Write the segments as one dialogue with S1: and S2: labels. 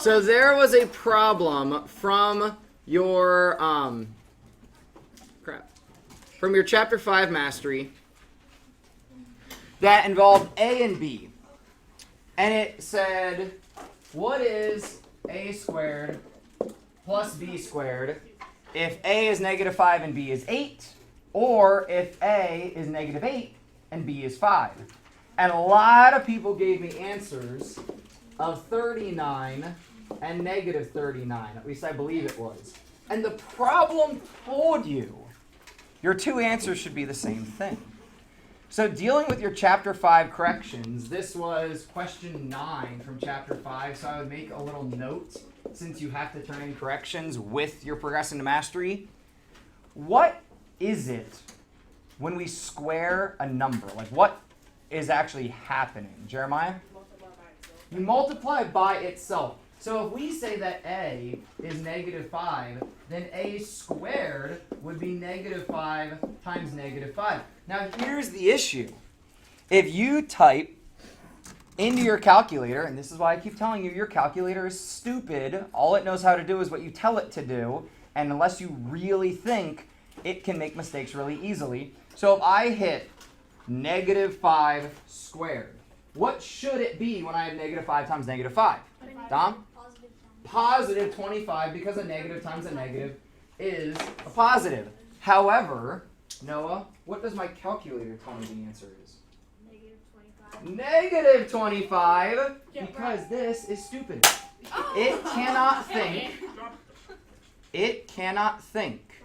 S1: So there was a problem from your from your Chapter 5 mastery that involved A and B. And it said, what is A squared plus B squared if A is -5 and B is 8, or if A is -8 and B is 5? And a lot of people gave me answers of 39 and -39, at least I believe it was. And the problem told you your two answers should be the same thing. So dealing with your Chapter 5 corrections, this was question 9 from Chapter 5, so I would make a little note since you have to turn in corrections with your Progressing to Mastery. What is it when we square a number? Like, what is actually happening? Jeremiah? You multiply by itself. So if we say that A is -5, then A squared would be -5 times -5. Now here's the issue. If you type into your calculator, and this is why I keep telling you your calculator is stupid, all it knows how to do is what you tell it to do, and unless you really think, it can make mistakes really easily. So if I hit -5 squared, what should it be when I have -5 times -5? Dom? Positive 25, because a negative times a negative is a positive. However, Noah, what does my calculator tell me the answer is?
S2: -25.
S1: -25, because this is stupid. It cannot think. It cannot think.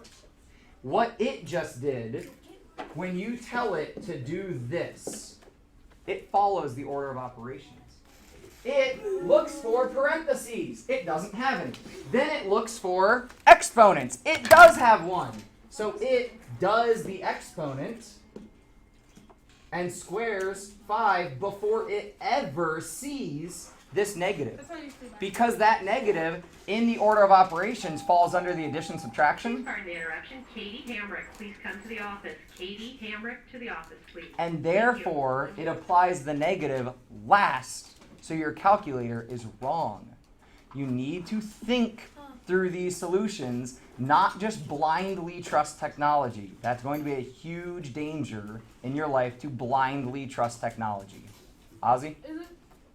S1: What it just did, when you tell it to do this, it follows the order of operations. It looks for parentheses. It doesn't have any. Then it looks for exponents. It does have one. So it does the exponent and squares 5 before it ever sees this negative. Because that negative in the order of operations falls under the addition subtraction.
S3: Sorry for the interruption. Katie Hamrick, please come to the office. Katie Hamrick to the office, please.
S1: And therefore, it applies the negative last. So your calculator is wrong. You need to think through these solutions, not just blindly trust technology. That's going to be a huge danger in your life, to blindly trust technology. Ozzy?
S2: Is it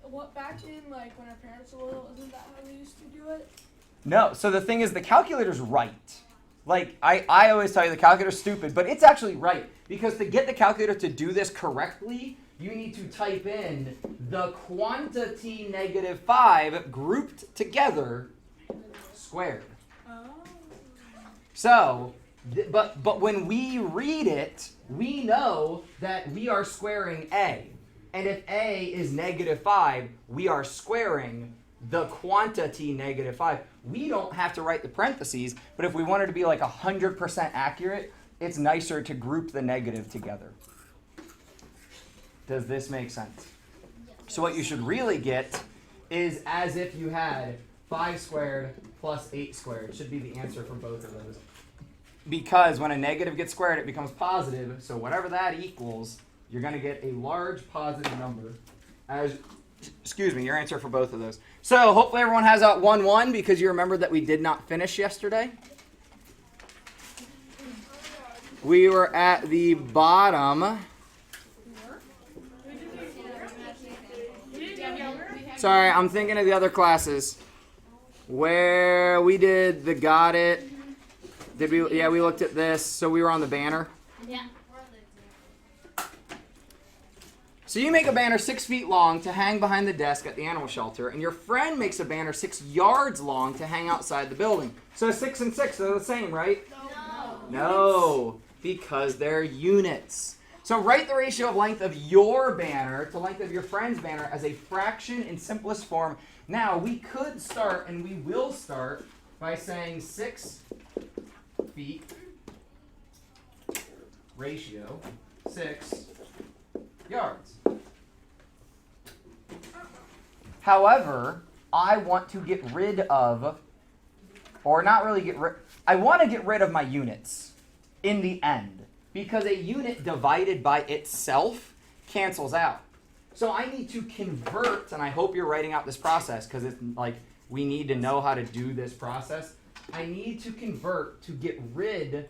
S2: what back in like when our parents were little? Isn't that how we used to do it?
S1: No. So the thing is, the calculator's right. Like I always tell you, the calculator's stupid, but it's actually right, because to get the calculator to do this correctly, you need to type in the quantity -5 grouped together squared.
S2: Oh.
S1: So, but when we read it, we know that we are squaring A. And if A is -5, we are squaring the quantity -5. We don't have to write the parentheses, but if we wanted to be like 100% accurate, it's nicer to group the negative together. Does this make sense? So what you should really get is as if you had 5 squared plus 8 squared. Should be the answer for both of those. Because when a negative gets squared, it becomes positive. So whatever that equals, you're going to get a large positive number as, your answer for both of those. So hopefully everyone has out 1-1 because you remembered that we did not finish yesterday. We were at the bottom. Sorry, I'm thinking of the other classes where we did the got it. Did we? Yeah, we looked at this. So we were on the banner.
S4: Yeah.
S1: So you make a banner 6 feet long to hang behind the desk at the animal shelter, and your friend makes a banner 6 yards long to hang outside the building. So 6 and 6 are the same, right? No, because they're units. So write the ratio of length of your banner to length of your friend's banner as a fraction in simplest form. Now, we could start, and we will start, by saying 6 feet ratio 6 yards. However, I want to get rid of, or not really get rid, I want to get rid of my units in the end. Because a unit divided by itself cancels out. So I need to convert, and I hope you're writing out this process because it's like we need to know how to do this process. I need to convert to get rid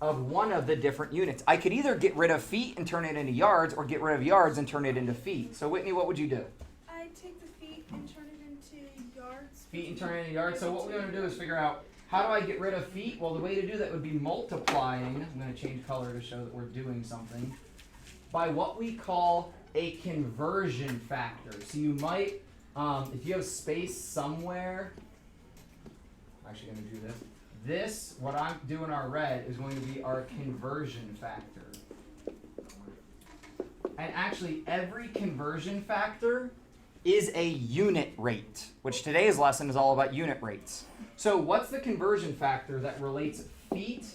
S1: of one of the different units. I could either get rid of feet and turn it into yards, or get rid of yards and turn it into feet. So Whitney, what would you do?
S2: I take the feet and turn it into yards.
S1: Feet and turn it into yards. So what we're going to do is figure out, how do I get rid of feet? Well, the way to do that would be multiplying. I'm going to change color to show that we're doing something. By what we call a conversion factor. So you might, if you have space somewhere, I'm actually going to do this. This, what I'm doing our red, is going to be our conversion factor. And actually, every conversion factor is a unit rate, which today's lesson is all about unit rates. So what's the conversion factor that relates feet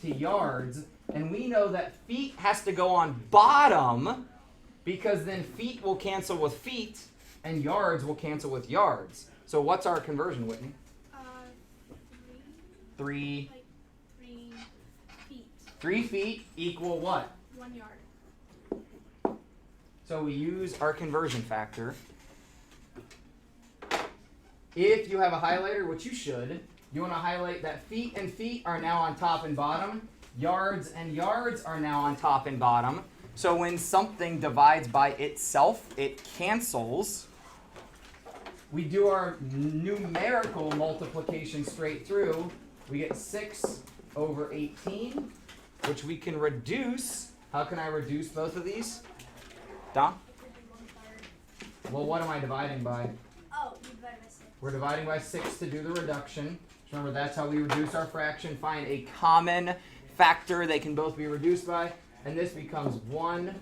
S1: to yards? And we know that feet has to go on bottom, because then feet will cancel with feet and yards will cancel with yards. So what's our conversion, Whitney? 3.
S2: Like 3 feet.
S1: 3 feet equal what?
S2: 1 yard.
S1: So we use our conversion factor. If you have a highlighter, which you should, you want to highlight that feet and feet are now on top and bottom. Yards and yards are now on top and bottom. So when something divides by itself, it cancels. We do our numerical multiplication straight through. We get 6 over 18, which we can reduce. How can I reduce both of these? Don? Well, what am I dividing by?
S4: Oh, you divided by 6.
S1: We're dividing by 6 to do the reduction. Remember, that's how we reduce our fraction. Find a common factor they can both be reduced by. And this becomes 1/3.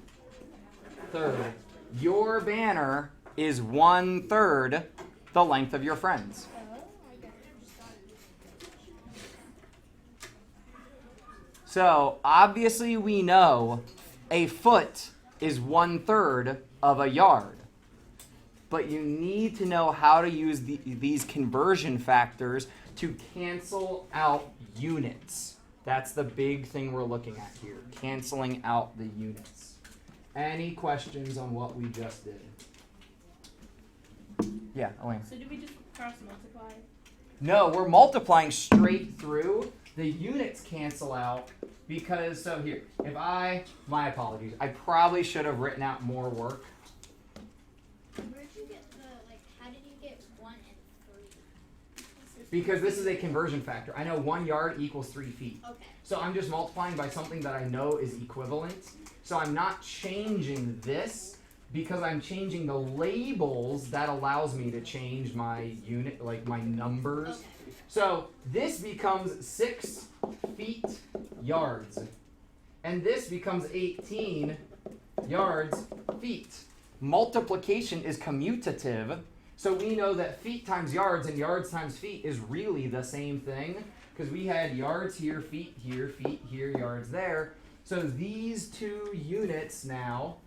S1: Your banner is 1/3 the length of your friends. So, obviously we know a foot is 1/3 of a yard. But you need to know how to use these conversion factors to cancel out units. That's the big thing we're looking at here, canceling out the units. Any questions on what we just did? Yeah, Elaine.
S2: So do we just cross multiply?
S1: No, we're multiplying straight through. The units cancel out because, so here, if my apologies, I probably should have written out more work.
S4: Where'd you get how did you get 1 and 3?
S1: Because this is a conversion factor. I know 1 yard equals 3 feet.
S4: Okay.
S1: So I'm just multiplying by something that I know is equivalent. So I'm not changing this because I'm changing the labels. That allows me to change my unit, like my numbers.
S4: Okay.
S1: So this becomes 6 feet yards. And this becomes 18 yards feet. Multiplication is commutative. So we know that feet times yards and yards times feet is really the same thing, because we had yards here, feet here, yards there. So these two units now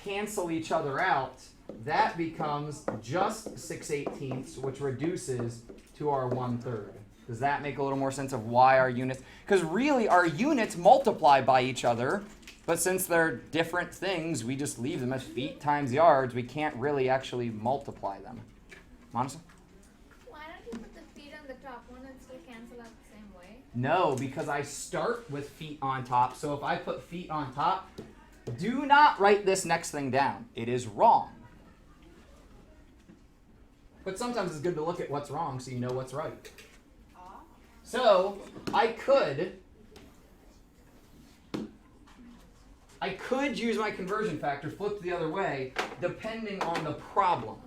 S1: cancel each other out. That becomes just 6/18, which reduces to our 1/3. Does that make a little more sense of why our units? Because really our units multiply by each other, but since they're different things, we just leave them as feet times yards. We can't really actually multiply them. Monica?
S4: Why don't you put the feet on the top? Won't it still cancel out the same way?
S1: No, because I start with feet on top. So if I put feet on top, do not write this next thing down. It is wrong. But sometimes it's good to look at what's wrong so you know what's right. So I could use my conversion factor flipped the other way depending on the problem.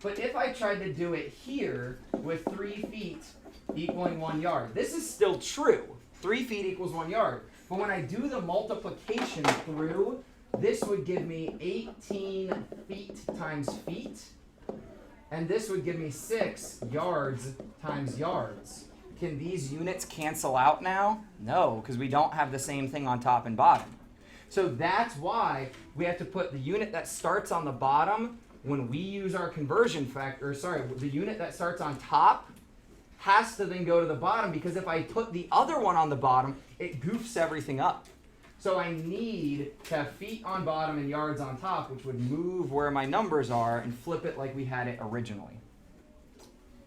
S1: But if I tried to do it here with 3 feet equaling 1 yard, this is still true. 3 feet equals 1 yard. But when I do the multiplication through, this would give me 18 feet times feet. And this would give me 6 yards times yards. Can these units cancel out now? No, because we don't have the same thing on top and bottom. So that's why we have to put the unit that starts on the bottom when we use our conversion factor, the unit that starts on top has to then go to the bottom, because if I put the other one on the bottom, it goofs everything up. So I need to have feet on bottom and yards on top, which would move where my numbers are and flip it like we had it originally.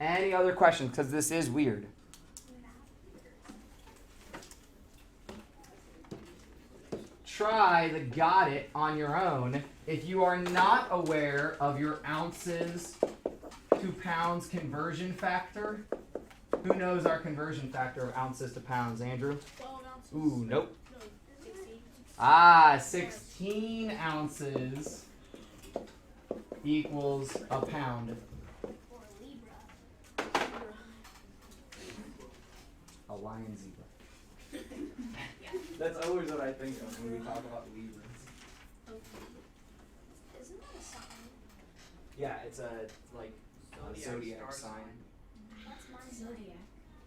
S1: Any other questions? Because this is weird. Try the got it on your own if you are not aware of your ounces to pounds conversion factor. Who knows our conversion factor of ounces to pounds? Andrew?
S2: 12 ounces.
S1: Ooh, nope.
S2: No, 16.
S1: 16 ounces equals a pound.
S4: Or Libra.
S1: A lion zebra. That's always what I think of when we talk about Libras.
S4: Isn't that a sign?
S1: Yeah, it's a zodiac sign.
S4: That's my zodiac.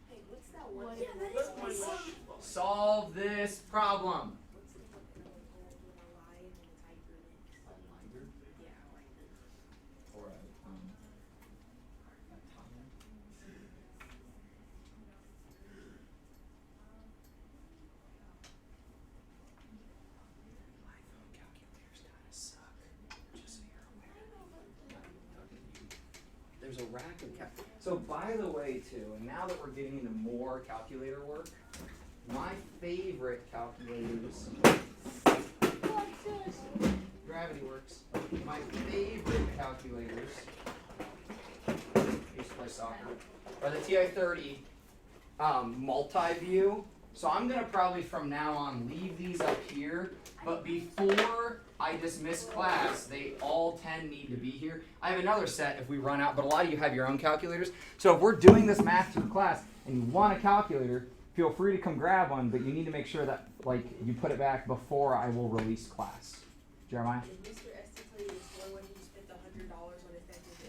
S4: Hey, what's that one?
S2: What
S4: Yeah,
S2: is
S4: that is
S2: it?
S4: my sign.
S1: Solve this problem. Or a tiger. iPhone calculators kind of suck, just so you're aware. There's a rack of So by the way, too, and now that we're getting into more calculator work, my favorite calculators. Gravity works. My favorite calculators. I used to play soccer. Are the TI-30 multi-view. So I'm gonna probably from now on leave these up here. But before I dismiss class, they all 10 need to be here. I have another set if we run out, but a lot of you have your own calculators. So if we're doing this math through class and you want a calculator, feel free to come grab one, but you need to make sure that you put it back before I will release class. Jeremiah?
S5: Did Mr. Estes tell you the story when he spent $100 on his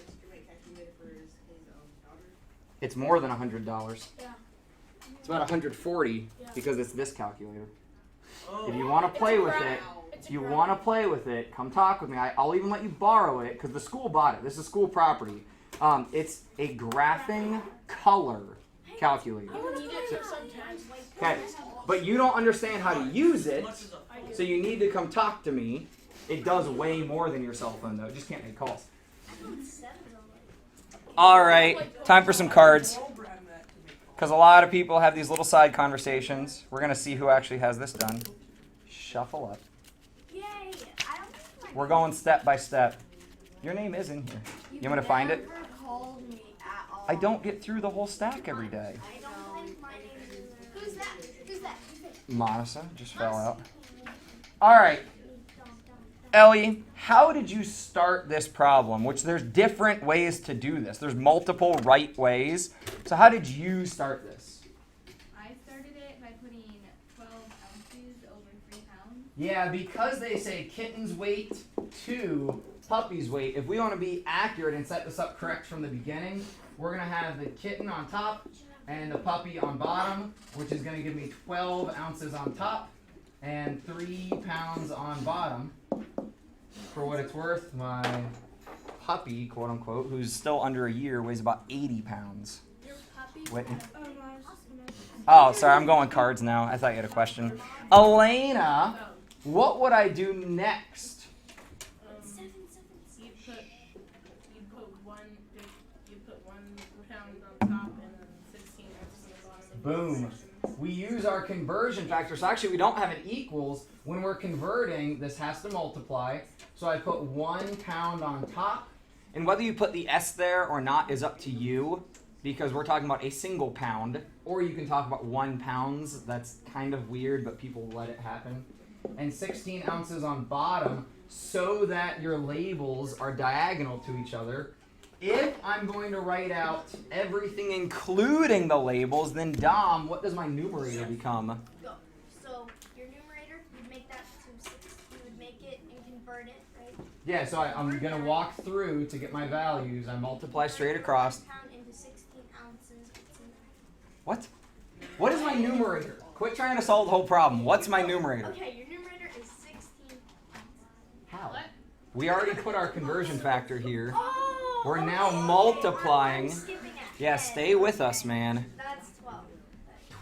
S5: instrument calculator for his daughter?
S1: It's more than $100.
S2: Yeah.
S1: It's about 140
S2: Yeah.
S1: because it's this calculator.
S5: Oh.
S1: If you want to play with it,
S2: It's
S1: if you
S2: a
S1: want to play with it, come talk with me. I'll even let you borrow it because the school bought it. This is school property. It's a graphing color calculator.
S2: You need it for sometimes.
S1: Okay, but you don't understand how to use it, so you need to come talk to me. It does way more than your cell phone, though. It just can't make calls. All right, time for some cards. Because a lot of people have these little side conversations. We're going to see who actually has this done. Shuffle up.
S4: Yay! I don't think
S1: We're going step by step. Your name is in here. You want me to find it?
S4: never called me at all.
S1: I don't get through the whole stack every day.
S4: I don't think my name is in there. Who's that? Who's that?
S1: Monisa just fell out. All right. Ellie, how did you start this problem? Which there's different ways to do this. There's multiple right ways. So how did you start this?
S6: I started it by putting 12 ounces over 3 pounds.
S1: Yeah, because they say kitten's weight to puppy's weight, if we want to be accurate and set this up correct from the beginning, we're going to have the kitten on top and the puppy on bottom, which is going to give me 12 ounces on top and 3 pounds on bottom. For what it's worth, my puppy, quote unquote, who's still under a year, weighs about 80 pounds.
S2: Your puppy.
S1: Wait.
S2: Oh,
S1: Oh, sorry, I'm going cards now. I thought you had a question. Elena, what would I do next?
S2: You put one pound on top and then 16 ounces on the bottom.
S1: Boom. We use our conversion factor. So actually we don't have an equals. When we're converting, this has to multiply. So I put 1 pound on top. And whether you put the S there or not is up to you, because we're talking about a single pound. Or you can talk about 1 pounds. That's kind of weird, but people let it happen. And 16 ounces on bottom so that your labels are diagonal to each other. If I'm going to write out everything including the labels, then Dom, what does my numerator become?
S4: Go. So your numerator, you'd make that to 6. You would make it and convert it, right?
S1: Yeah, so I'm going to walk through to get my values. I multiply straight across.
S4: 1 pound into 16 ounces. What's in there?
S1: What? What is my numerator? Quit trying to solve the whole problem. What's my numerator?
S4: Okay, your numerator is 16 ounces.
S1: How?
S2: What?
S1: We already put our conversion factor here.
S4: Oh!
S1: We're now
S4: okay.
S1: multiplying.
S4: I'm skipping ahead.
S1: Yeah, stay with us, man.
S4: That's 12.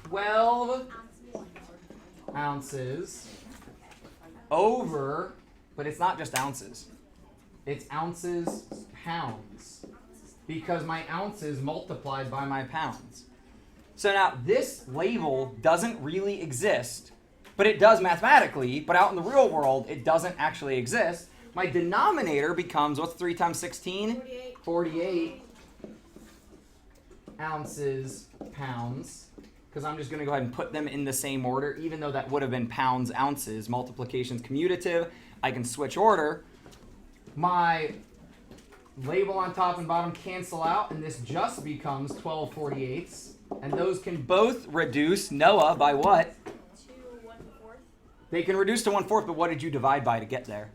S1: 12
S4: Ounces.
S1: ounces over, but it's not just ounces. It's ounces, pounds. because my ounces multiplied by my pounds. So now this label doesn't really exist, but it does mathematically, but out in the real world, it doesn't actually exist. My denominator becomes, what's 3 times 16? 48 ounces, pounds, because I'm just going to go ahead and put them in the same order, even though that would have been pounds, ounces. Multiplication's commutative. I can switch order. My label on top and bottom cancel out, and this just becomes 12/48. And those can both reduce, Noah, by what?
S4: To 1/4.
S1: They can reduce to 1/4, but what did you divide by to get there?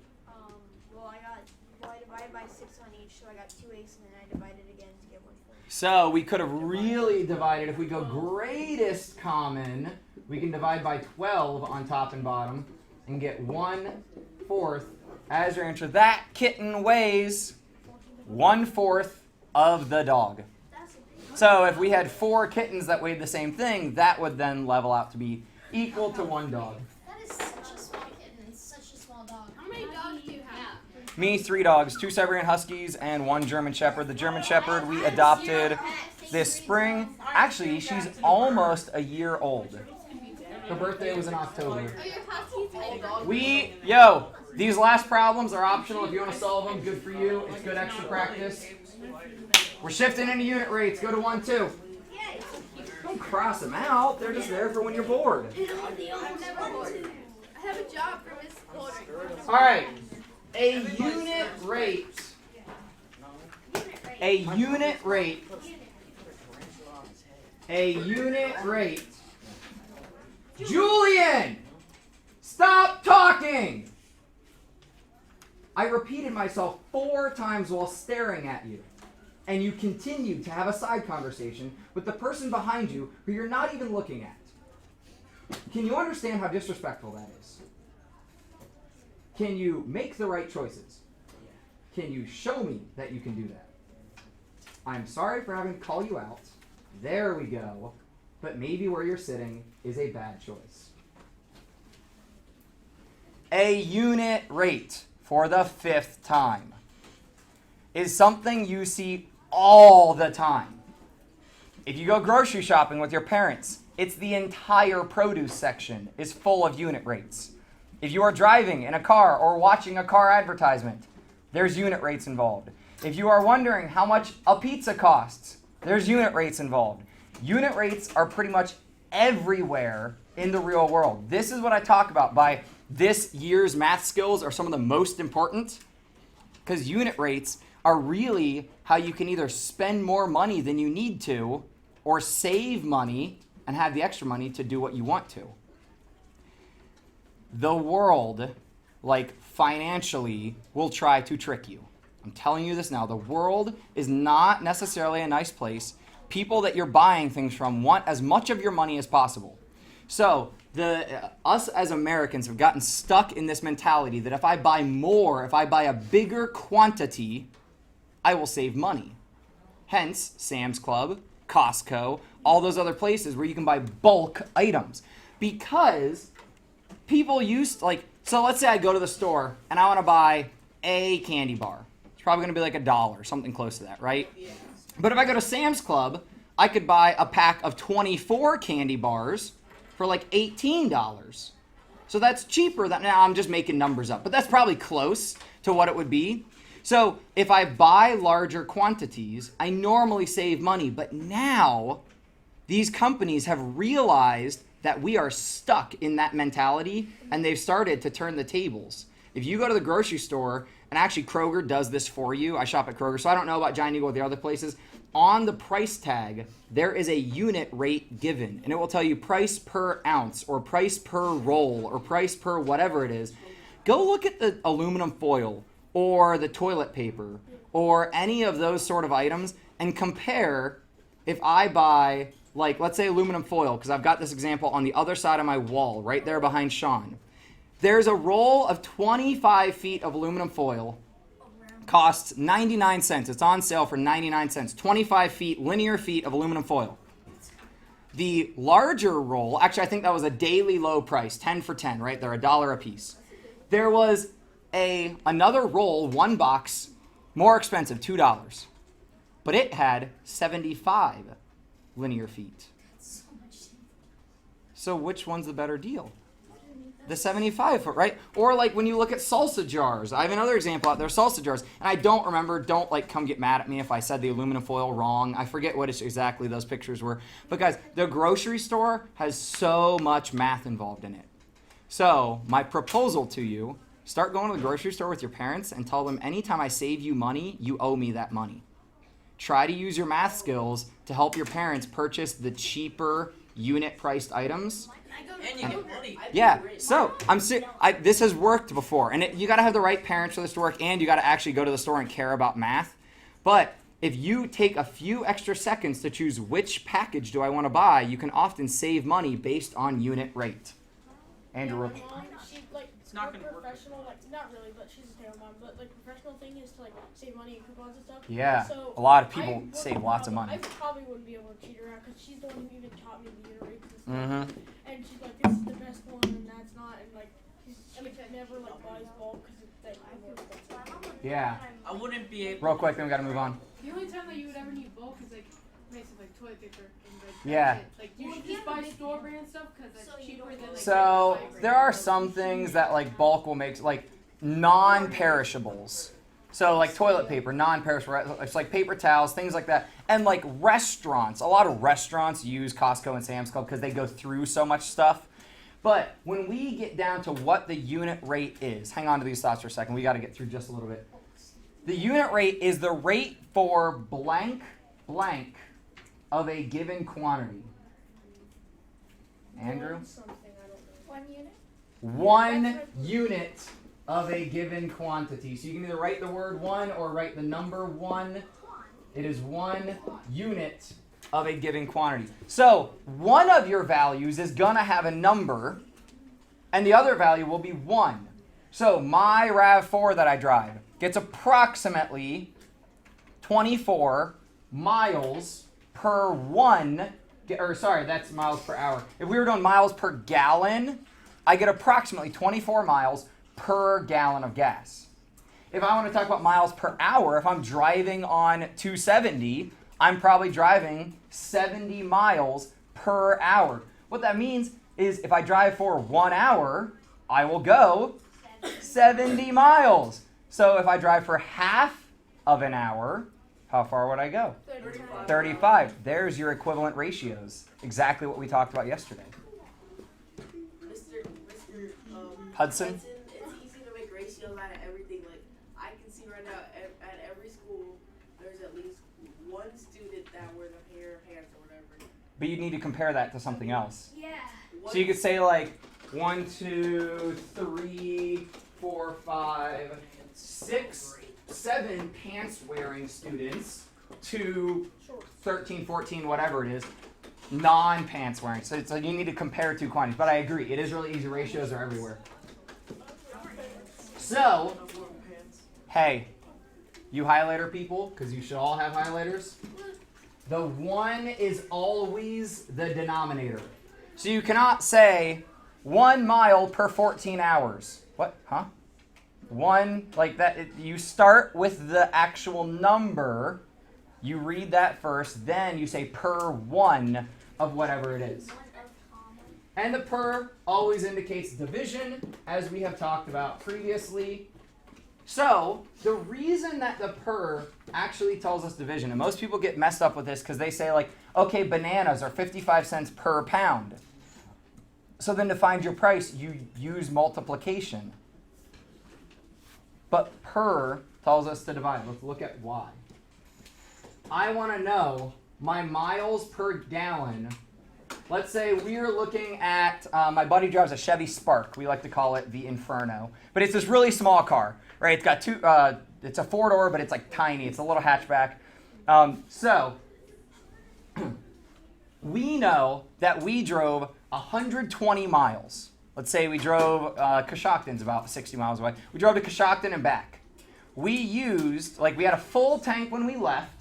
S4: I divided by 6 on each, so I got 2/8, and then I divided again to get 1/4.
S1: So we could have really divided, if we go greatest common, we can divide by 12 on top and bottom and get 1/4 as your answer. That kitten weighs 1/4 of the dog. So if we had 4 kittens that weighed the same thing, that would then level out to be equal to 1 dog.
S4: That is such a small kitten, such a small dog.
S6: How many dogs do you have?
S1: Me, 3 dogs, 2 Siberian Huskies and 1 German Shepherd. The German Shepherd we adopted this spring. Actually, she's almost a year old. Her birthday was in October.
S6: Oh, your huskies?
S1: These last problems are optional. If you want to solve them, good for you. It's good extra practice. We're shifting into unit rates. Go to 1, 2. Don't cross them out. They're just there for when you're bored.
S6: I'm never bored. I have a job for Miss Goldring.
S1: All right. A unit rate. A unit rate. A unit rate. Julian! Stop talking! I repeated myself 4 times while staring at you. And you continued to have a side conversation with the person behind you who you're not even looking at. Can you understand how disrespectful that is? Can you make the right choices? Can you show me that you can do that? I'm sorry for having to call you out. There we go. But maybe where you're sitting is a bad choice. A unit rate, for the 5th time, is something you see all the time. If you go grocery shopping with your parents, it's the entire produce section is full of unit rates. If you are driving in a car or watching a car advertisement, there's unit rates involved. If you are wondering how much a pizza costs, there's unit rates involved. Unit rates are pretty much everywhere in the real world. This is what I talk about by this year's math skills are some of the most important, because unit rates are really how you can either spend more money than you need to or save money and have the extra money to do what you want to. The world, like financially, will try to trick you. I'm telling you this now. The world is not necessarily a nice place. People that you're buying things from want as much of your money as possible. So us as Americans have gotten stuck in this mentality that if I buy more, if I buy a bigger quantity, I will save money. Hence, Sam's Club, Costco, all those other places where you can buy bulk items. Because people used, so let's say I go to the store and I want to buy a candy bar. It's probably going to be like $1, something close to that, right? But if I go to Sam's Club, I could buy a pack of 24 candy bars for like $18. So that's cheaper than, now I'm just making numbers up, but that's probably close to what it would be. So if I buy larger quantities, I normally save money. But now these companies have realized that we are stuck in that mentality, and they've started to turn the tables. If you go to the grocery store, and actually Kroger does this for you. I shop at Kroger, so I don't know about Giant Eagle or the other places. On the price tag, there is a unit rate given, and it will tell you price per ounce or price per roll or price per whatever it is. Go look at the aluminum foil or the toilet paper or any of those sort of items and compare if I buy, let's say aluminum foil, because I've got this example on the other side of my wall, right there behind Sean. There's a roll of 25 feet of aluminum foil, costs 99 cents. It's on sale for 99 cents. 25 feet, linear feet of aluminum foil. The larger roll, actually I think that was a daily low price, 10 for 10, right? They're $1 a piece. There was another roll, one box, more expensive, $2. but it had 75 linear feet.
S4: So much.
S1: So which one's the better deal? The 75 foot, right? Or like when you look at salsa jars. I have another example out there, salsa jars. And I don't remember, don't like come get mad at me if I said the aluminum foil wrong. I forget what exactly those pictures were. But guys, the grocery store has so much math involved in it. So my proposal to you, start going to the grocery store with your parents and tell them anytime I save you money, you owe me that money. Try to use your math skills to help your parents purchase the cheaper unit priced items.
S7: And you get money.
S1: Yeah, so this has worked before, and you got to have the right parents for this to work, and you got to actually go to the store and care about math. But if you take a few extra seconds to choose which package do I want to buy, you can often save money based on unit rate. Andrew,
S2: Yeah, my mom, she like
S7: It's not
S2: her
S7: gonna work.
S2: professional, like not really, but she's a stay-at-home mom. But like professional thing is to like save money and coupons and stuff.
S1: yeah,
S2: So
S1: a lot of
S2: I
S1: people
S2: wouldn't
S1: save lots of
S2: probably-
S1: money.
S2: I probably wouldn't be able to cheat her out because she's the one who even taught me the unit rates and stuff.
S1: Mm-hmm.
S2: And she's like, this is the best one, and that's not, and like she never like buys bulk because it's like.
S1: Yeah.
S7: I wouldn't be able.
S1: Real quick, then we got to move on.
S8: The only time that you would ever need bulk is like price of like toilet paper and like
S1: Yeah.
S8: that's it. Like you should just buy store brand stuff because that's
S4: So you
S8: cheaper
S4: don't
S8: than like.
S1: So
S8: brand.
S1: there are some things that like bulk will make, like non-perishables. So like toilet paper, non-perishable. It's like paper towels, things like that. And like restaurants, a lot of restaurants use Costco and Sam's Club because they go through so much stuff. But when we get down to what the unit rate is, hang on to these thoughts for a second. We got to get through just a little bit. The unit rate is the rate for blank blank of a given quantity. Andrew?
S2: Something, I don't know.
S4: 1 unit?
S1: 1 unit of a given quantity. So you can either write the word 1 or write the number 1. It is 1 unit of a given quantity. So one of your values is going to have a number, and the other value will be 1. So my RAV4 that I drive gets approximately 24 miles per that's miles per hour. If we were doing miles per gallon, I get approximately 24 miles per gallon of gas. If I want to talk about miles per hour, if I'm driving on 270, I'm probably driving 70 miles per hour. What that means is if I drive for 1 hour, I will go 70 miles. So if I drive for half of an hour, how far would I go? 35. There's your equivalent ratios. Exactly what we talked about yesterday.
S5: Mr.
S1: Hudson?
S5: It's easy to make ratios out of everything. Like, I can see right now at every school, there's at least one student that wears a pair of pants or whatever.
S1: But you need to compare that to something else.
S4: Yeah.
S1: So you could say like 1, 2, 3, 4, 5, 6, 7 pants wearing students to 13, 14, whatever it is, non-pants wearing. So you need to compare 2 quantities. But I agree, it is really easy. Ratios are everywhere. So, hey, you highlighter people, because you should all have highlighters, the 1 is always the denominator. So you cannot say 1 mile per 14 hours. What? Huh? 1, like that. You start with the actual number. You read that first. Then you say per 1 of whatever it is. And the per always indicates division, as we have talked about previously. So the reason that the per actually tells us division, and most people get messed up with this because they say like, okay, bananas are 55 cents per pound. So then to find your price, you use multiplication. But per tells us to divide. Let's look at why. I want to know my miles per gallon. Let's say we're looking at, my buddy drives a Chevy Spark. We like to call it the Inferno. But it's this really small car, right? It's got it's a 4-door, but it's like tiny. It's a little hatchback. So we know that we drove 120 miles. Let's say we drove, Coshocton's about 60 miles away. We drove to Coshocton and back. We used, we had a full tank when we left.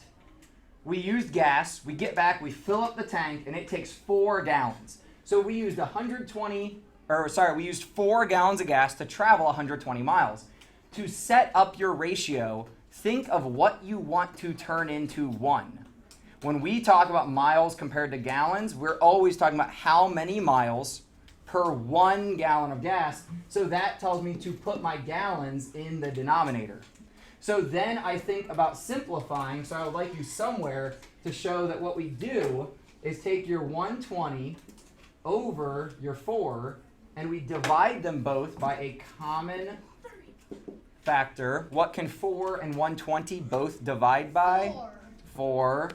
S1: We used gas, we get back, we fill up the tank, and it takes 4 gallons. So we used we used 4 gallons of gas to travel 120 miles. To set up your ratio, think of what you want to turn into 1. When we talk about miles compared to gallons, we're always talking about how many miles per 1 gallon of gas. So that tells me to put my gallons in the denominator. So then I think about simplifying. So I would like you somewhere to show that what we do is take your 120 over your 4, and we divide them both by a common factor. What can 4 and 120 both divide by? 4.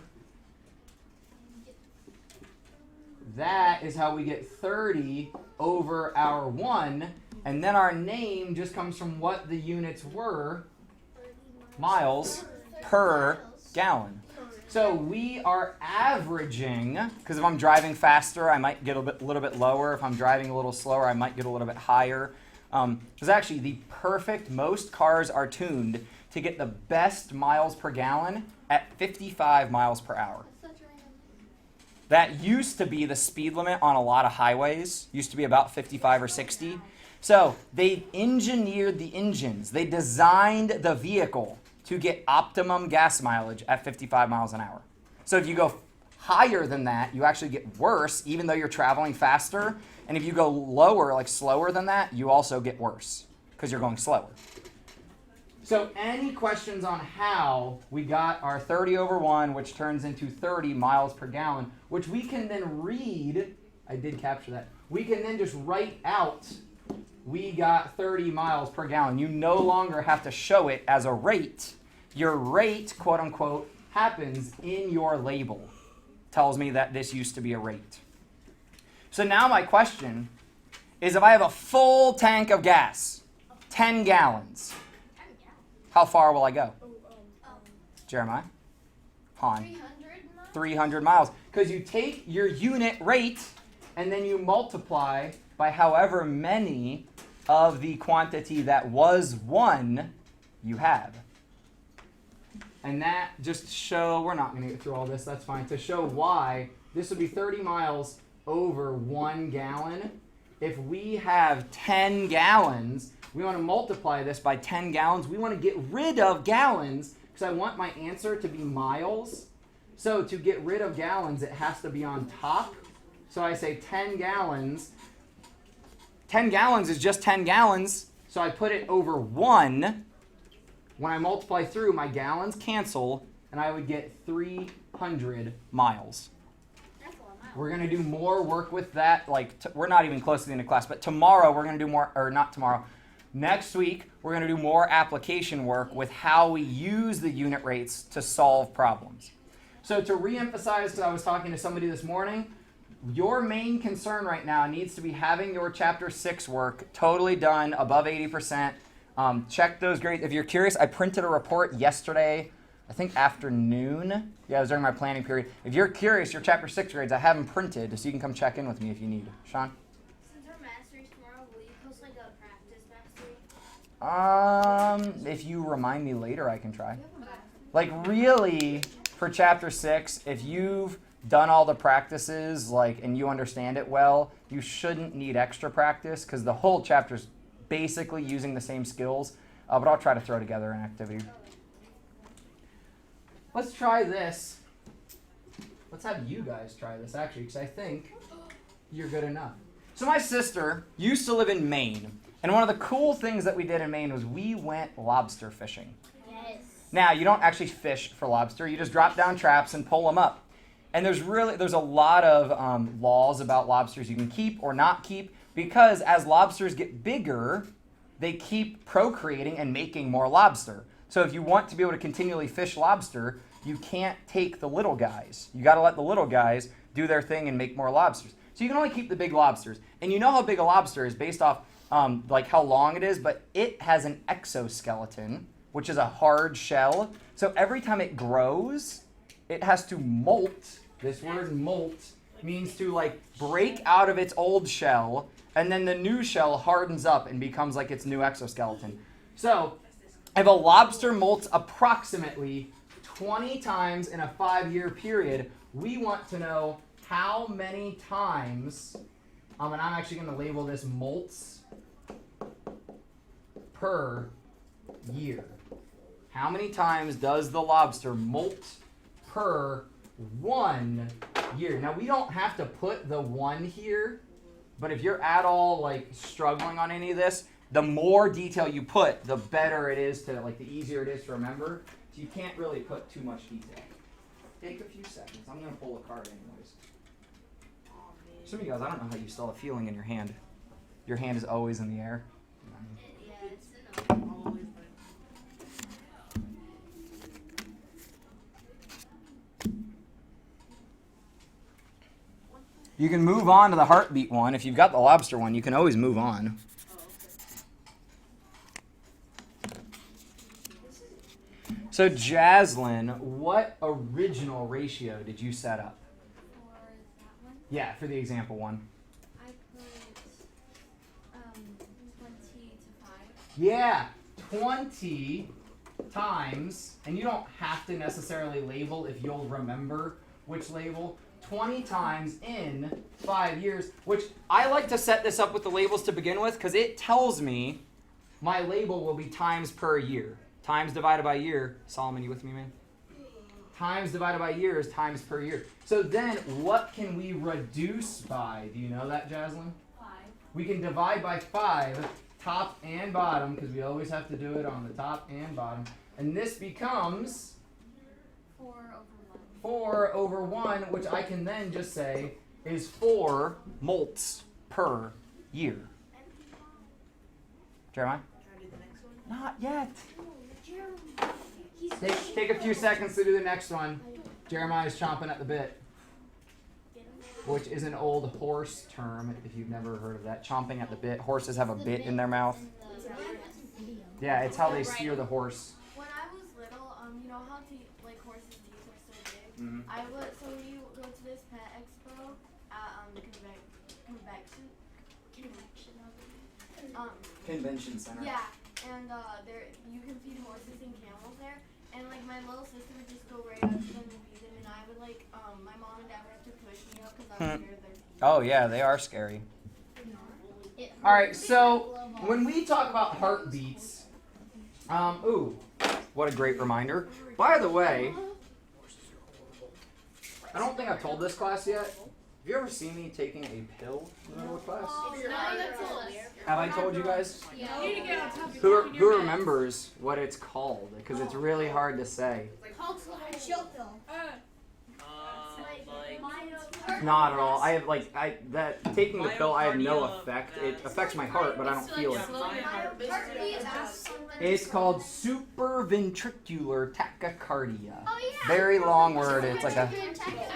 S1: That is how we get 30 over our 1. And then our name just comes from what the units were, miles per gallon. So we are averaging, because if I'm driving faster, I might get a little bit lower. If I'm driving a little slower, I might get a little bit higher. Because actually the perfect, most cars are tuned to get the best miles per gallon at 55 miles per hour. That used to be the speed limit on a lot of highways, used to be about 55 or 60. So they engineered the engines. They designed the vehicle to get optimum gas mileage at 55 miles an hour. So if you go higher than that, you actually get worse, even though you're traveling faster. And if you go lower, like slower than that, you also get worse because you're going slower. So any questions on how we got our 30 over 1, which turns into 30 miles per gallon, which we can then read, I did capture that, we can then just write out, we got 30 miles per gallon. You no longer have to show it as a rate. Your rate, quote unquote, happens in your label. Tells me that this used to be a rate. So now my question is, if I have a full tank of gas, 10 gallons, how far will I go? Jeremiah? Han? 300 miles. Because you take your unit rate and then you multiply by however many of the quantity that was 1 you have. And that just show, we're not going to get through all this, that's fine, to show why this would be 30 miles over 1 gallon. If we have 10 gallons, we want to multiply this by 10 gallons. We want to get rid of gallons because I want my answer to be miles. So to get rid of gallons, it has to be on top. So I say 10 gallons. 10 gallons is just 10 gallons. So I put it over 1. When I multiply through, my gallons cancel, and I would get 300 miles.
S4: That's a lot of miles.
S1: We're going to do more work with that. We're not even close to the end of class, but tomorrow we're going to do more, or not tomorrow. Next week, we're going to do more application work with how we use the unit rates to solve problems. So to reemphasize, because I was talking to somebody this morning, your main concern right now needs to be having your Chapter 6 work totally done, above 80%. Check those grades. If you're curious, I printed a report yesterday, I think afternoon. Yeah, it was during my planning period. If you're curious, your Chapter 6 grades, I have them printed, so you can come check in with me if you need. Sean?
S4: Since our masteries tomorrow, will you post like a practice mastery?
S1: If you remind me later, I can try. Like really, for Chapter 6, if you've done all the practices, and you understand it well, you shouldn't need extra practice because the whole chapter's basically using the same skills, but I'll try to throw together an activity. Let's try this. Let's have you guys try this, actually, because I think you're good enough. So my sister used to live in Maine, and one of the cool things that we did in Maine was we went lobster fishing.
S4: Yes.
S1: Now, you don't actually fish for lobster. You just drop down traps and pull them up. And there's a lot of laws about lobsters you can keep or not keep, because as lobsters get bigger, they keep procreating and making more lobster. So if you want to be able to continually fish lobster, you can't take the little guys. You got to let the little guys do their thing and make more lobsters. So you can only keep the big lobsters. And you know how big a lobster is based off how long it is, but it has an exoskeleton, which is a hard shell. So every time it grows, it has to molt. This word molt means to break out of its old shell, and then the new shell hardens up and becomes like its new exoskeleton. So if a lobster molts approximately 20 times in a 5-year period, we want to know how many times, and I'm actually going to label this molts per year. How many times does the lobster molt per 1 year? Now, we don't have to put the 1 here, but if you're at all like struggling on any of this, the more detail you put, the better it is to, like, the easier it is to remember. So you can't really put too much detail. Take a few seconds. I'm going to pull a card anyways. Some of you guys, I don't know how you still have feeling in your hand. Your hand is always in the air.
S4: Yeah, it's in a
S5: Always
S1: You can move on to the heartbeat one. If you've got the lobster one, you can always move on. So, Jaslyn, what original ratio did you set up?
S6: For that one,
S1: Yeah, for the example one.
S6: I put 20 to 5.
S1: Yeah, 20 times, and you don't have to necessarily label if you'll remember which label. 20 times in 5 years, which I like to set this up with the labels to begin with because it tells me my label will be times per year. Times divided by year. Solomon, you with me, man? Times divided by year is times per year. So then what can we reduce by? Do you know that, Jaslyn?
S6: 5.
S1: We can divide by 5, top and bottom, because we always have to do it on the top and bottom. And this becomes 4 over 1, which I can then just say is 4 molts per year. Jeremiah?
S5: Try to do the next one.
S1: Not yet. Take a few seconds to do the next one. Jeremiah's chomping at the bit, which is an old horse term, if you've never heard of that. Chomping at the bit. Horses have a bit in their mouth. Yeah, it's how they steer the horse.
S9: When I was little, you know how like horses' teeth are so big?
S1: Mm-hmm.
S9: I would, so when you go to this pet expo at the
S1: Convention center.
S9: yeah, and there you can feed horses and camels there, and like my little sister would just go right up to them and feed them, and I would like my mom and dad would have to push me up because I was scared of their teeth.
S1: Oh yeah, they are scary. All right, so when we talk about heartbeats, ooh, what a great reminder. By the way, I don't think I've told this class yet. Have you ever seen me taking a pill in the middle of class? Have I told you guys?
S8: You need to get on top of
S1: Who remembers what it's called? Because it's really hard to say. Not at all. I have taking the pill. I have no effect. It affects my heart, but I don't feel it. It's called ventricular tachycardia.
S4: Oh, yeah.
S1: Very long word. It's like a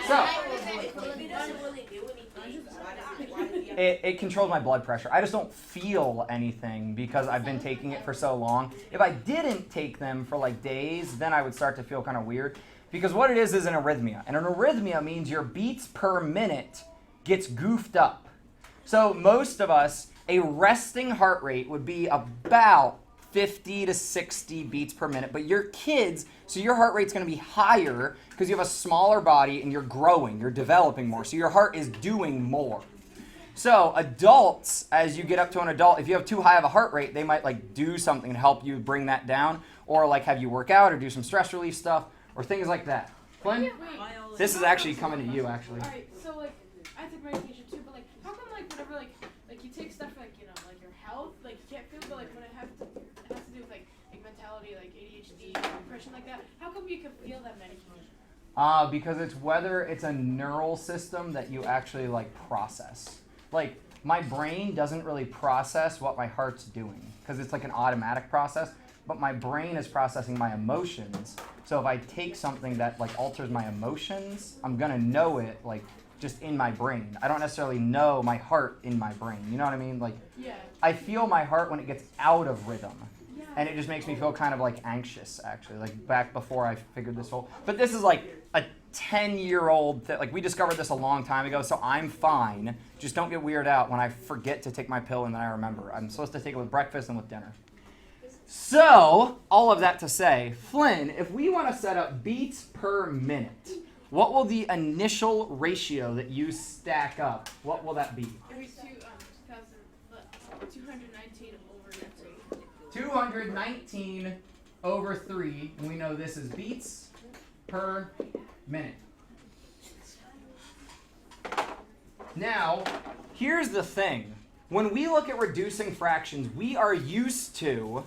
S1: so.
S5: It doesn't really do anything. Why do you have
S1: It controls my blood pressure. I just don't feel anything because I've been taking it for so long. If I didn't take them for like days, then I would start to feel kind of weird. Because what it is an arrhythmia. And an arrhythmia means your beats per minute gets goofed up. So most of us, a resting heart rate would be about 50 to 60 beats per minute. But your kids, so your heart rate's going to be higher because you have a smaller body and you're growing, you're developing more. So your heart is doing more. So adults, as you get up to an adult, if you have too high of a heart rate, they might like do something to help you bring that down, or like have you work out or do some stress relief stuff or things like that. Flynn, this is actually coming to you actually.
S8: Alright, so like I take medication too, but like how come like whenever like you take stuff like like your health, like you can't feel, but like when it has to do with like mentality, like ADHD, depression, like that, how come you can feel that medication?
S1: Because it's whether it's a neural system that you actually like process. Like my brain doesn't really process what my heart's doing because it's like an automatic process, but my brain is processing my emotions. So if I take something that like alters my emotions, I'm gonna know it like just in my brain. I don't necessarily know my heart in my brain. You know what I mean? Like
S8: Yeah.
S1: I feel my heart when it gets out of rhythm.
S8: Yeah.
S1: And it just makes me feel kind of like anxious, actually, like back before I figured this whole. But this is like a 10-year-old like we discovered this a long time ago, so I'm fine. Just don't get weirded out when I forget to take my pill and then I remember. I'm supposed to take it with breakfast and with dinner. So, all of that to say, Flynn, if we want to set up beats per minute, what will the initial ratio that you stack up, what will that be?
S8: It'll be 219 over
S1: 219 over 3, and we know this is beats per minute. Now, here's the thing. When we look at reducing fractions, we are used to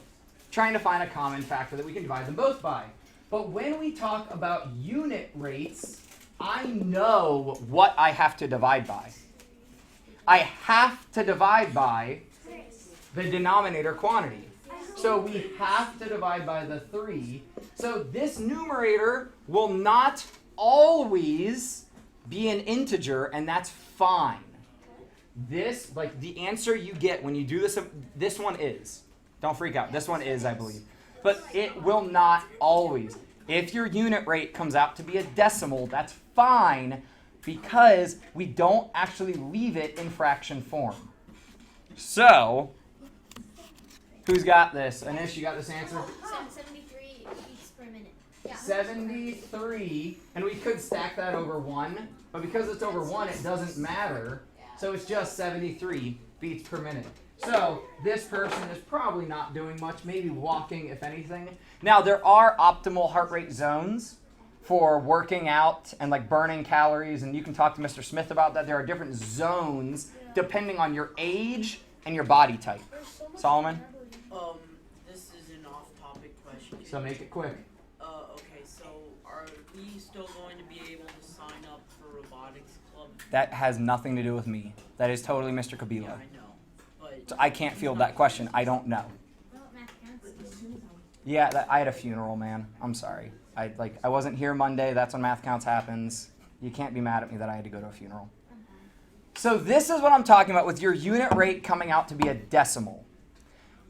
S1: trying to find a common factor that we can divide them both by. But when we talk about unit rates, I know what I have to divide by. I have to divide by the denominator quantity. So we have to divide by the 3. So this numerator will not always be an integer, and that's fine. This, like the answer you get when you do this one is. Don't freak out. This one is, I believe. But it will not always. If your unit rate comes out to be a decimal, that's fine because we don't actually leave it in fraction form. So, who's got this? Anish, you got this answer?
S4: 73 beats per minute. Yeah.
S1: 73, and we could stack that over 1, but because it's over 1, it doesn't matter. So it's just 73 beats per minute. So this person is probably not doing much, maybe walking if anything. Now there are optimal heart rate zones for working out and like burning calories, and you can talk to Mr. Smith about that. There are different zones depending on your age and your body type. Solomon?
S7: This is an off-topic question.
S1: So make it quick.
S7: Okay, so are we still going to be able to sign up for robotics club?
S1: That has nothing to do with me. That is totally Mr. Kabila.
S7: Yeah, I know. But
S1: So I can't field that question. I don't know. Yeah, I had a funeral, man. I'm sorry. I wasn't here Monday. That's when Math Counts happens. You can't be mad at me that I had to go to a funeral. So this is what I'm talking about with your unit rate coming out to be a decimal.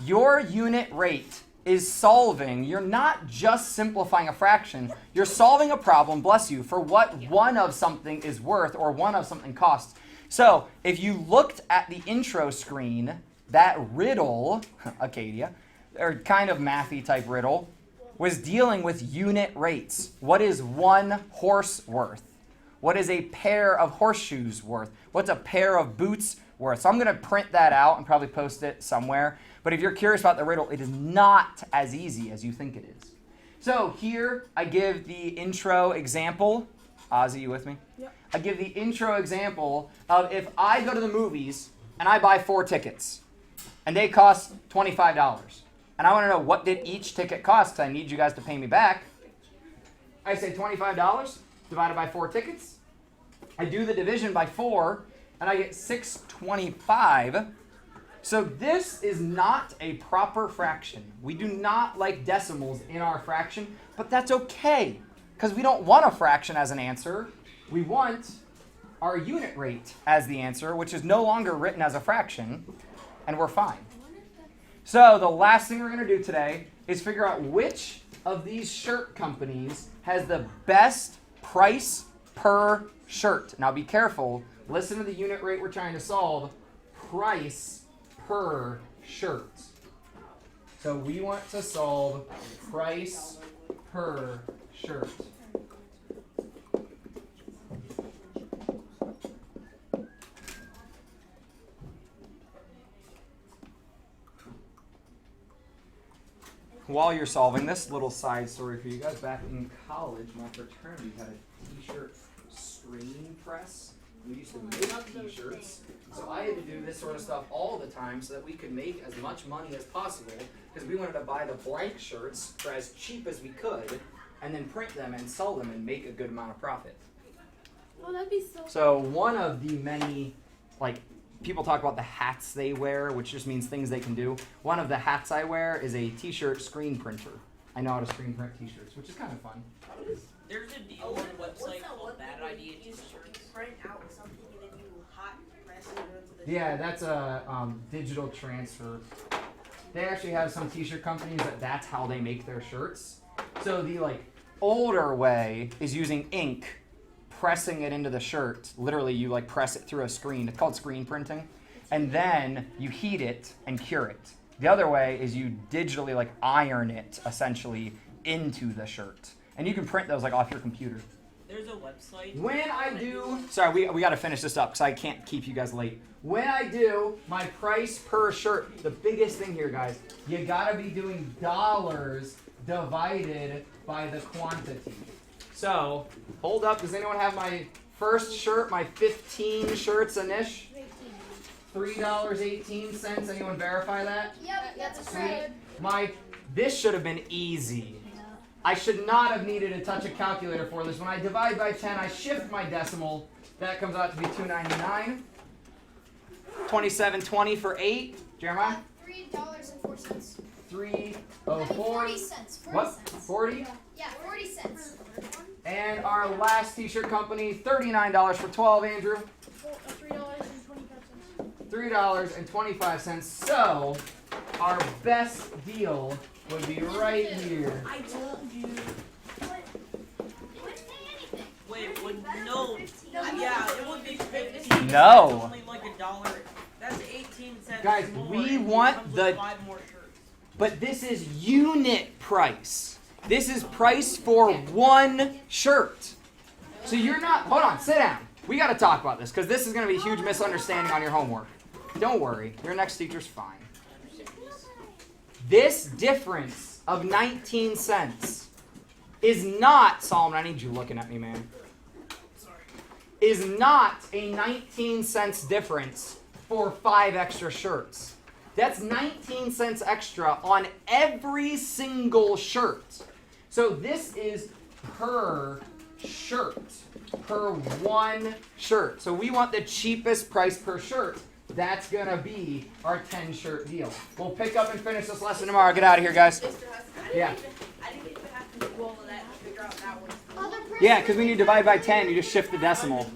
S1: Your unit rate is solving. You're not just simplifying a fraction. You're solving a problem, bless you, for what one of something is worth or one of something costs. So if you looked at the intro screen, that riddle, Acadia, or kind of mathy type riddle, was dealing with unit rates. What is one horse worth? What is a pair of horseshoes worth? What's a pair of boots worth? So I'm going to print that out and probably post it somewhere. But if you're curious about the riddle, it is not as easy as you think it is. So here I give the intro example. Ozzy, you with me?
S2: Yep.
S1: I give the intro example of if I go to the movies and I buy 4 tickets and they cost $25. And I want to know what did each ticket cost because I need you guys to pay me back. I say $25 divided by 4 tickets. I do the division by 4 and I get $6.25. So this is not a proper fraction. We do not like decimals in our fraction, but that's okay because we don't want a fraction as an answer. We want our unit rate as the answer, which is no longer written as a fraction, and we're fine. So the last thing we're going to do today is figure out which of these shirt companies has the best price per shirt. Now be careful. Listen to the unit rate we're trying to solve. Price per shirt. So we want to solve price per shirt. While you're solving this, little side story for you guys. Back in college, my fraternity had a t-shirt screen press. We used to make t-shirts. So I had to do this sort of stuff all the time so that we could make as much money as possible because we wanted to buy the blank shirts for as cheap as we could and then print them and sell them and make a good amount of profit.
S2: Oh, that'd be so.
S1: So one of the many, people talk about the hats they wear, which just means things they can do. One of the hats I wear is a t-shirt screen printer. I know how to screen print t-shirts, which is kind of fun.
S7: there's a deal on a website called Bad Idea T-shirts.
S5: Print out something and then you hot press it into the
S1: Yeah, that's a digital transfer. They actually have some t-shirt companies that's how they make their shirts. So the older way is using ink, pressing it into the shirt. Literally, you press it through a screen. It's called screen printing. And then you heat it and cure it. The other way is you digitally iron it essentially into the shirt. And you can print those off your computer.
S7: There's a website.
S1: When I do, sorry, we got to finish this up because I can't keep you guys late. When I do my price per shirt, the biggest thing here, guys, you got to be doing dollars divided by the quantity. So, hold up. Does anyone have my first shirt, my 15 shirts anish? $3.18. Anyone verify that?
S4: Yep, that's
S1: Sweet. This should have been easy. I should not have needed to touch a calculator for this. When I divide by 10, I shift my decimal. That comes out to be $2.99. $27.20 for 8. Jeremiah?
S4: $3.04.
S1: 3.04.
S4: 40 cents. 40
S1: What?
S4: cents.
S1: 40?
S4: Yeah, 40 cents.
S1: And our last t-shirt company, $39 for 12, Andrew.
S2: $3.25.
S1: $3.25. So, our best deal would be right here.
S7: I told you.
S4: Wouldn't say anything.
S7: Wait, no. Yeah, it would be 15.
S1: No.
S7: It's only like $1. That's 18 cents.
S1: Guys,
S7: more.
S1: we
S7: It
S1: want
S7: comes
S1: the-
S7: with 5 more shirts.
S1: But this is unit price. This is price for one shirt. So you're not, hold on, sit down. We got to talk about this because this is going to be a huge misunderstanding on your homework. Don't worry, your next teacher's fine. This difference of 19 cents is not, Solomon, I need you looking at me, man. Is not a 19 cents difference for 5 extra shirts. That's 19 cents extra on every single shirt. So this is per shirt, per one shirt. So we want the cheapest price per shirt. That's going to be our 10 shirt deal. We'll pick up and finish this lesson tomorrow. Get out of here, guys.
S5: Mr. Hudson,
S1: Yeah.
S5: I didn't even have to do all of that to figure out that one.
S4: Other person
S1: Yeah, because when you divide by 10, you just shift the decimal.